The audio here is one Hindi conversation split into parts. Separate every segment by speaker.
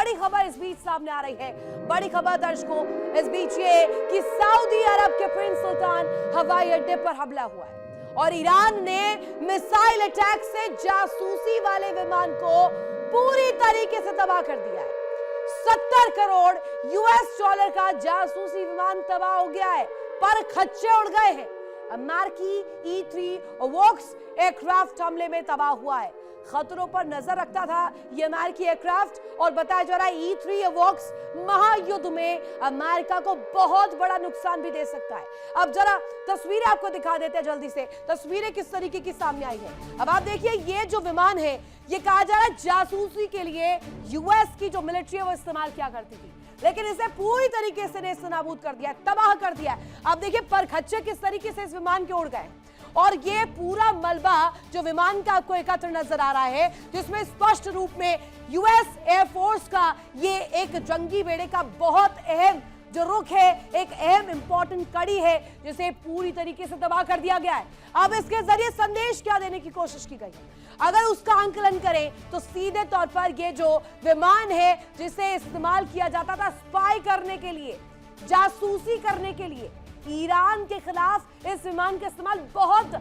Speaker 1: बड़ी खबर इस बीच सामने आ रही है। बड़ी खबर दर्शकों इस बीच ये कि सऊदी अरब के प्रिंस सुल्तान हवाई अड्डे पर हमला हुआ है और ईरान ने मिसाइल अटैक से जासूसी वाले विमान को पूरी तरीके से तबाह कर दिया है। 70 करोड़ यूएस डॉलर का जासूसी विमान तबाह हो गया है, पर खच्चे उड़ गए हैं। अमेरिकी E-3 वॉक्स एयरक्राफ्ट हमले में तबाह हुआ है। खतरों पर नजर रखता था यह अमेरिकी एयरक्राफ्ट और बताया जा रहा है E-3 वॉक्स महायुद्ध में अमेरिका को बहुत बड़ा नुकसान भी दे सकता है। अब जरा तस्वीरें आपको दिखा देते हैं जल्दी से। तस्वीरें किस तरीके की सामने आई है। अब आप देखिए ये जो विमान है ये कहा जा रहा है जासूसी के लिए यूएस की जो मिलिट्री है वो इस्तेमाल किया करती थी, लेकिन इसे पूरी तरीके से नेस्तनाबूद कर दिया, तबाह कर दिया। अब देखिए परखच्चे किस तरीके से इस विमान के उड़ गए और ये पूरा मलबा जो विमान का आपको एकत्र नजर आ रहा है, जिसमें स्पष्ट रूप में यूएस एयरफोर्स का ये एक जंगी बेड़े का बहुत अहम जो रुख है, एक अहम इंपॉर्टेंट कड़ी है, जिसे पूरी तरीके से तबाह कर दिया गया है। अब इसके जरिए संदेश क्या देने की कोशिश की गई है, अगर उसका आंकलन करें तो सीधे तौर पर ये जो विमान है जिसे इस्तेमाल किया जाता था स्पाई करने के लिए, जासूसी करने के लिए, ईरान के खिलाफ इस विमान का इस्तेमाल बहुत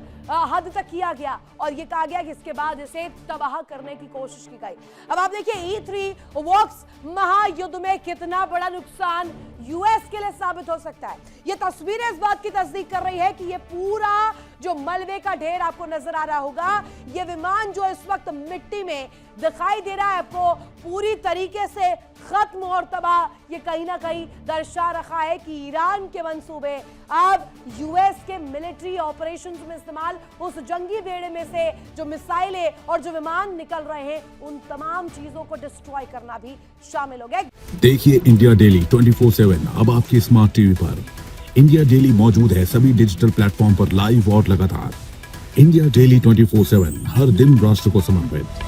Speaker 1: हद तक किया गया और ये कहा गया कि इसके बाद इसे तबाह करने की कोशिश की गई। अब आप देखिए E-3 वॉक्स महायुद्ध में कितना बड़ा नुकसान यूएस के लिए साबित हो सकता है। ये तस्वीरें इस बात की तस्दीक कर रही है कि ये पूरा जो मलबे का ढेर आपको नजर आ रहा होगा, ये विमान जो इस वक्त मिट्टी में दिखाई दे रहा है आपको, पूरी तरीके से खत्म और तबाह, ये कहीं ना कहीं दर्शा रखा है कि ईरान के मंसूबे अब यूएस के मिलिट्री ऑपरेशंस में इस्तेमाल उस जंगी बेड़े में से जो मिसाइलें और जो विमान निकल रहे हैं उन तमाम चीजों को डिस्ट्रॉय करना भी शामिल हो गया।
Speaker 2: देखिए इंडिया डेली 24/7 अब आपकी स्मार्ट टीवी पर। इंडिया डेली मौजूद है सभी डिजिटल प्लेटफॉर्म पर लाइव और लगातार। इंडिया डेली 24/7 हर दिन राष्ट्र को समर्पित।